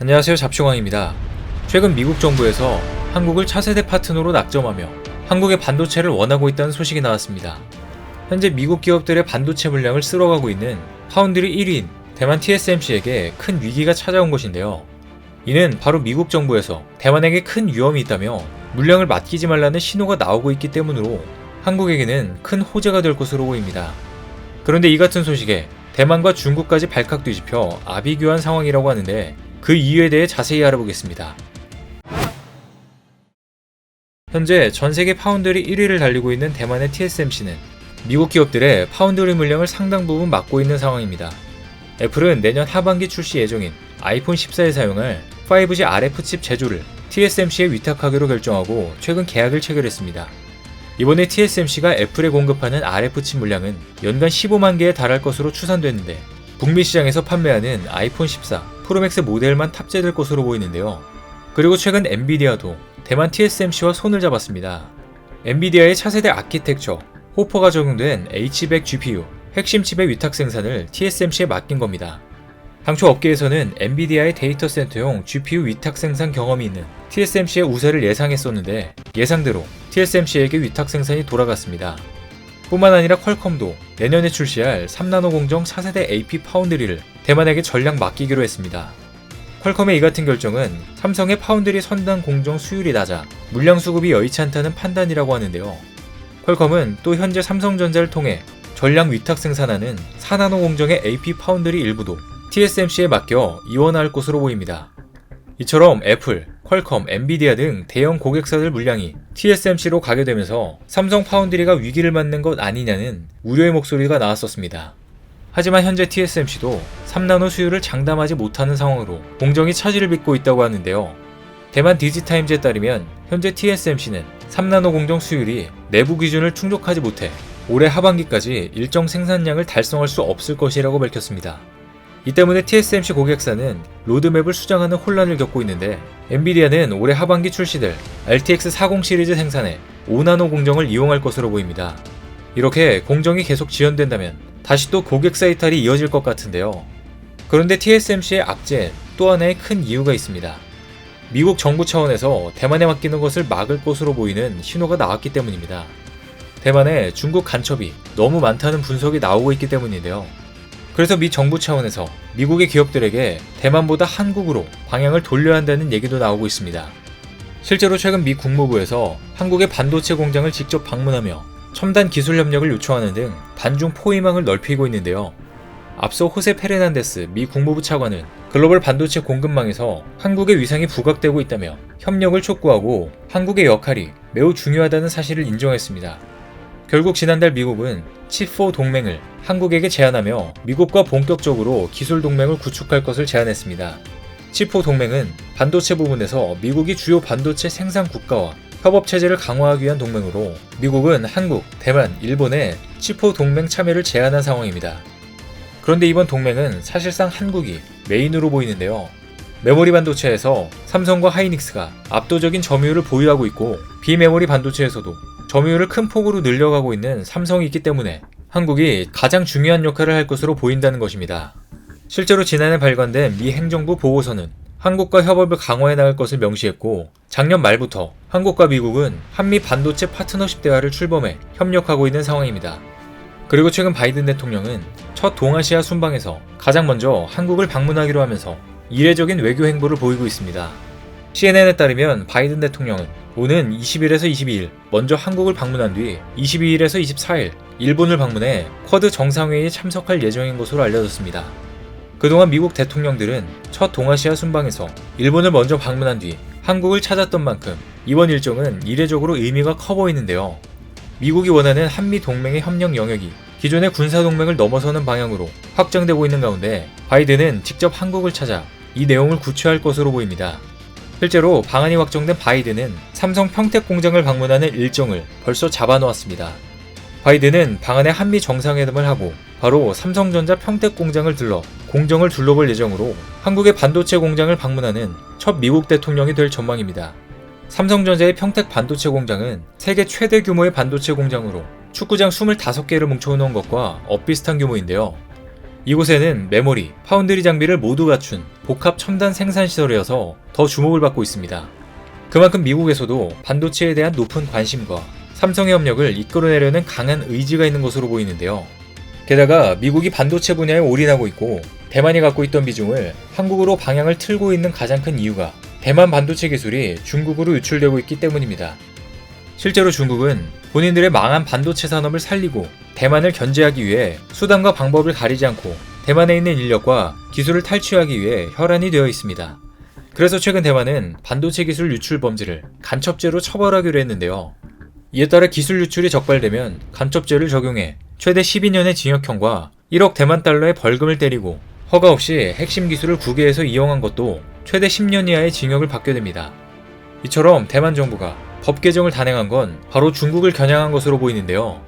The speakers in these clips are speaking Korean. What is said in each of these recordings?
안녕하세요, 잡시광입니다. 최근 미국 정부에서 한국을 차세대 파트너로 낙점하며 한국의 반도체를 원하고 있다는 소식이 나왔습니다. 현재 미국 기업들의 반도체 물량을 쓸어가고 있는 파운드리 1위인 대만 TSMC에게 큰 위기가 찾아온 것인데요. 이는 바로 미국 정부에서 대만에게 큰 위험이 있다며 물량을 맡기지 말라는 신호가 나오고 있기 때문으로 한국에게는 큰 호재가 될 것으로 보입니다. 그런데 이 같은 소식에 대만과 중국까지 발칵 뒤집혀 아비규환 상황이라고 하는데 그 이유에 대해 자세히 알아보겠습니다. 현재 전세계 파운드리 1위를 달리고 있는 대만의 TSMC는 미국 기업들의 파운드리 물량을 상당 부분 맡고 있는 상황입니다. 애플은 내년 하반기 출시 예정인 아이폰 14에 사용할 5G RF 칩 제조를 TSMC에 위탁하기로 결정하고 최근 계약을 체결했습니다. 이번에 TSMC가 애플에 공급하는 RF 칩 물량은 연간 15만 개에 달할 것으로 추산됐는데 북미 시장에서 판매하는 아이폰 14 프로맥스 모델만 탑재될 것으로 보이는데요. 그리고 최근 엔비디아도 대만 TSMC와 손을 잡았습니다. 엔비디아의 차세대 아키텍처 호퍼가 적용된 H100 GPU 핵심 칩의 위탁 생산을 TSMC에 맡긴 겁니다. 당초 업계에서는 엔비디아의 데이터 센터용 GPU 위탁 생산 경험이 있는 TSMC의 우세를 예상했었는데 예상대로 TSMC에게 위탁 생산이 돌아갔습니다. 뿐만 아니라 퀄컴도 내년에 출시할 3나노 공정 4세대 AP 파운드리를 대만에게 전량 맡기기로 했습니다. 퀄컴의 이 같은 결정은 삼성의 파운드리 선단 공정 수율이 낮아 물량 수급이 여의치 않다는 판단이라고 하는데요. 퀄컴은 또 현재 삼성전자를 통해 전량 위탁 생산하는 4나노 공정의 AP 파운드리 일부도 TSMC에 맡겨 이원할 것으로 보입니다. 이처럼 애플, 퀄컴, 엔비디아 등 대형 고객사들 물량이 TSMC로 가게 되면서 삼성 파운드리가 위기를 맞는 것 아니냐는 우려의 목소리가 나왔었습니다. 하지만 현재 TSMC도 3나노 수율을 장담하지 못하는 상황으로 공정이 차질을 빚고 있다고 하는데요. 대만 디지타임즈에 따르면 현재 TSMC는 3나노 공정 수율이 내부 기준을 충족하지 못해 올해 하반기까지 일정 생산량을 달성할 수 없을 것이라고 밝혔습니다. 이 때문에 TSMC 고객사는 로드맵을 수정하는 혼란을 겪고 있는데 엔비디아는 올해 하반기 출시될 RTX 40 시리즈 생산에 5나노 공정을 이용할 것으로 보입니다. 이렇게 공정이 계속 지연된다면 다시 또 고객사 이탈이 이어질 것 같은데요. 그런데 TSMC의 악재엔 또 하나의 큰 이유가 있습니다. 미국 정부 차원에서 대만에 맡기는 것을 막을 것으로 보이는 신호가 나왔기 때문입니다. 대만에 중국 간첩이 너무 많다는 분석이 나오고 있기 때문인데요. 그래서 미 정부 차원에서 미국의 기업들에게 대만보다 한국으로 방향을 돌려야 한다는 얘기도 나오고 있습니다. 실제로 최근 미 국무부에서 한국의 반도체 공장을 직접 방문하며 첨단 기술 협력을 요청하는 등 반중 포위망을 넓히고 있는데요. 앞서 호세 페르난데스 미 국무부 차관은 글로벌 반도체 공급망에서 한국의 위상이 부각되고 있다며 협력을 촉구하고 한국의 역할이 매우 중요하다는 사실을 인정했습니다. 결국 지난달 미국은 칩4 동맹을 한국에게 제안하며 미국과 본격적으로 기술 동맹을 구축할 것을 제안했습니다. 칩4 동맹은 반도체 부분에서 미국이 주요 반도체 생산 국가와 협업 체제를 강화하기 위한 동맹으로 미국은 한국, 대만, 일본에 칩4 동맹 참여를 제안한 상황입니다. 그런데 이번 동맹은 사실상 한국이 메인으로 보이는데요. 메모리 반도체에서 삼성과 하이닉스가 압도적인 점유율을 보유하고 있고 비메모리 반도체에서도 점유율을 큰 폭으로 늘려가고 있는 삼성이 있기 때문에 한국이 가장 중요한 역할을 할 것으로 보인다는 것입니다. 실제로 지난해 발간된 미 행정부 보고서는 한국과 협업을 강화해 나갈 것을 명시했고 작년 말부터 한국과 미국은 한미 반도체 파트너십 대화를 출범해 협력하고 있는 상황입니다. 그리고 최근 바이든 대통령은 첫 동아시아 순방에서 가장 먼저 한국을 방문하기로 하면서 이례적인 외교 행보를 보이고 있습니다. CNN에 따르면 바이든 대통령은 오는 20일에서 22일 먼저 한국을 방문한 뒤 22일에서 24일 일본을 방문해 쿼드 정상회의에 참석할 예정인 것으로 알려졌습니다. 그동안 미국 대통령들은 첫 동아시아 순방에서 일본을 먼저 방문한 뒤 한국을 찾았던 만큼 이번 일정은 이례적으로 의미가 커 보이는데요. 미국이 원하는 한미 동맹의 협력 영역이 기존의 군사 동맹을 넘어서는 방향으로 확장되고 있는 가운데 바이든은 직접 한국을 찾아 이 내용을 구체화할 것으로 보입니다. 실제로 방안이 확정된 바이든은 삼성 평택 공장을 방문하는 일정을 벌써 잡아놓았습니다. 바이든은 방안에 한미 정상회담을 하고 바로 삼성전자 평택 공장을 들러 공정을 둘러볼 예정으로 한국의 반도체 공장을 방문하는 첫 미국 대통령이 될 전망입니다. 삼성전자의 평택 반도체 공장은 세계 최대 규모의 반도체 공장으로 축구장 25개를 뭉쳐놓은 것과 엇비슷한 규모인데요. 이곳에는 메모리, 파운드리 장비를 모두 갖춘 복합 첨단 생산시설이어서 더 주목을 받고 있습니다. 그만큼 미국에서도 반도체에 대한 높은 관심과 삼성의 협력을 이끌어내려는 강한 의지가 있는 것으로 보이는데요. 게다가 미국이 반도체 분야에 올인하고 있고 대만이 갖고 있던 비중을 한국으로 방향을 틀고 있는 가장 큰 이유가 대만 반도체 기술이 중국으로 유출되고 있기 때문입니다. 실제로 중국은 본인들의 망한 반도체 산업을 살리고 대만을 견제하기 위해 수단과 방법을 가리지 않고 대만에 있는 인력과 기술을 탈취하기 위해 혈안이 되어 있습니다. 그래서 최근 대만은 반도체 기술 유출 범죄를 간첩죄로 처벌하기로 했는데요. 이에 따라 기술 유출이 적발되면 간첩죄를 적용해 최대 12년의 징역형과 1억 대만 달러의 벌금을 때리고 허가 없이 핵심 기술을 국외에서 이용한 것도 최대 10년 이하의 징역을 받게 됩니다. 이처럼 대만 정부가 법 개정을 단행한 건 바로 중국을 겨냥한 것으로 보이는데요.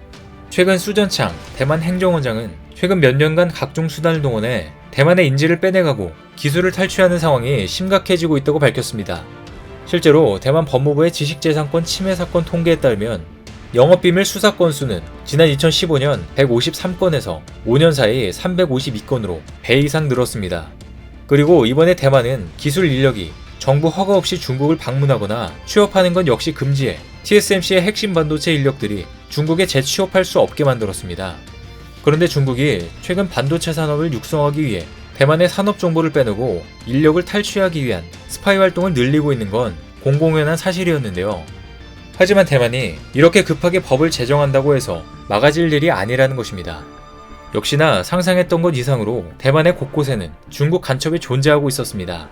최근 수전창 대만 행정원장은 최근 몇 년간 각종 수단을 동원해 대만의 인지를 빼내가고 기술을 탈취하는 상황이 심각해지고 있다고 밝혔습니다. 실제로 대만 법무부의 지식재산권 침해 사건 통계에 따르면 영업비밀 수사 건수는 지난 2015년 153건에서 5년 사이 352건으로 배 이상 늘었습니다. 그리고 이번에 대만은 기술 인력이 정부 허가 없이 중국을 방문하거나 취업하는 건 역시 금지해 TSMC의 핵심 반도체 인력들이 중국에 재취업할 수 없게 만들었습니다. 그런데 중국이 최근 반도체 산업을 육성하기 위해 대만의 산업 정보를 빼내고 인력을 탈취하기 위한 스파이 활동을 늘리고 있는 건 공공연한 사실이었는데요. 하지만 대만이 이렇게 급하게 법을 제정한다고 해서 막아질 일이 아니라는 것입니다. 역시나 상상했던 것 이상으로 대만의 곳곳에는 중국 간첩이 존재하고 있었습니다.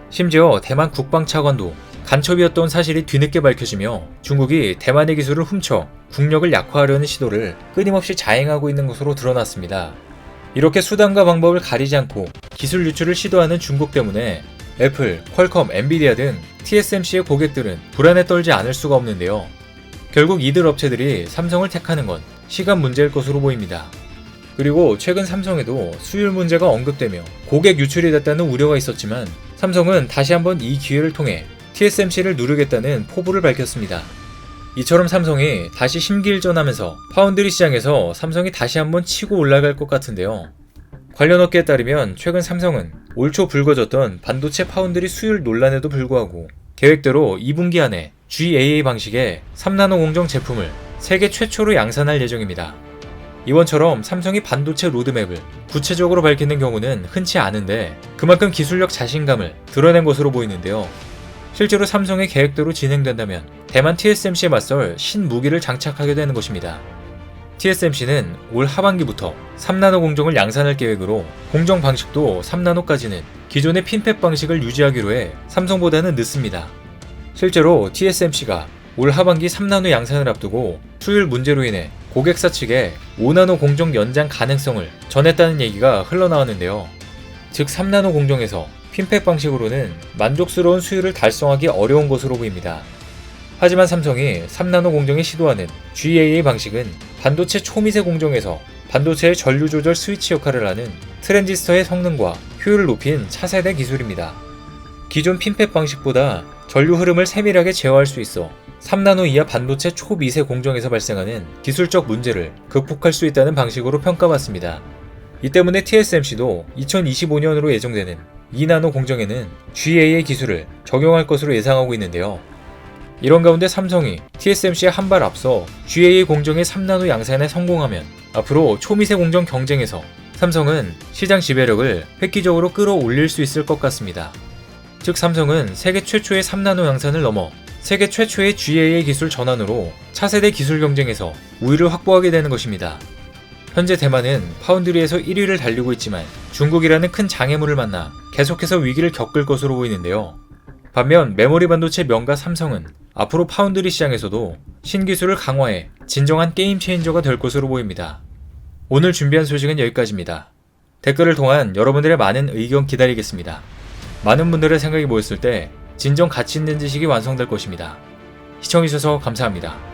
심지어 대만 국방차관도 간첩이었던 사실이 뒤늦게 밝혀지며 중국이 대만의 기술을 훔쳐 국력을 약화하려는 시도를 끊임없이 자행하고 있는 것으로 드러났습니다. 이렇게 수단과 방법을 가리지 않고 기술 유출을 시도하는 중국 때문에 애플, 퀄컴, 엔비디아 등 TSMC의 고객들은 불안에 떨지 않을 수가 없는데요. 결국 이들 업체들이 삼성을 택하는 건 시간 문제일 것으로 보입니다. 그리고 최근 삼성에도 수율 문제가 언급되며 고객 유출이 됐다는 우려가 있었지만 삼성은 다시 한번 이 기회를 통해 TSMC를 누르겠다는 포부를 밝혔습니다. 이처럼 삼성이 다시 심기일전하면서 파운드리 시장에서 삼성이 다시 한번 치고 올라갈 것 같은데요. 관련 업계에 따르면 최근 삼성은 올 초 불거졌던 반도체 파운드리 수율 논란에도 불구하고 계획대로 2분기 안에 GAA 방식의 3나노 공정 제품을 세계 최초로 양산할 예정입니다. 이번처럼 삼성이 반도체 로드맵을 구체적으로 밝히는 경우는 흔치 않은데 그만큼 기술력 자신감을 드러낸 것으로 보이는데요. 실제로 삼성의 계획대로 진행된다면 대만 TSMC에 맞설 신무기를 장착하게 되는 것입니다. TSMC는 올 하반기부터 3나노 공정을 양산할 계획으로 공정 방식도 3나노까지는 기존의 핀팻 방식을 유지하기로 해 삼성보다는 늦습니다. 실제로 TSMC가 올 하반기 3나노 양산을 앞두고 수율 문제로 인해 고객사 측에 5나노 공정 연장 가능성을 전했다는 얘기가 흘러나왔는데요. 즉 3나노 공정에서 핀팻 방식으로는 만족스러운 수율을 달성하기 어려운 것으로 보입니다. 하지만 삼성이 3나노 공정에 시도하는 GAA 방식은 반도체 초미세 공정에서 반도체의 전류 조절 스위치 역할을 하는 트랜지스터의 성능과 효율을 높인 차세대 기술입니다. 기존 핀팻 방식보다 전류 흐름을 세밀하게 제어할 수 있어 3나노 이하 반도체 초미세 공정에서 발생하는 기술적 문제를 극복할 수 있다는 방식으로 평가받습니다. 이 때문에 TSMC도 2025년으로 예정되는 2나노 공정에는 GAA 기술을 적용할 것으로 예상하고 있는데요. 이런 가운데 삼성이 TSMC에 한 발 앞서 GAA 공정의 3나노 양산에 성공하면 앞으로 초미세 공정 경쟁에서 삼성은 시장 지배력을 획기적으로 끌어올릴 수 있을 것 같습니다. 즉 삼성은 세계 최초의 3나노 양산을 넘어 세계 최초의 GAA 기술 전환으로 차세대 기술 경쟁에서 우위를 확보하게 되는 것입니다. 현재 대만은 파운드리에서 1위를 달리고 있지만 중국이라는 큰 장애물을 만나 계속해서 위기를 겪을 것으로 보이는데요. 반면 메모리 반도체 명가 삼성은 앞으로 파운드리 시장에서도 신기술을 강화해 진정한 게임 체인저가 될 것으로 보입니다. 오늘 준비한 소식은 여기까지입니다. 댓글을 통한 여러분들의 많은 의견 기다리겠습니다. 많은 분들의 생각이 모였을 때 진정 가치 있는 지식이 완성될 것입니다. 시청해주셔서 감사합니다.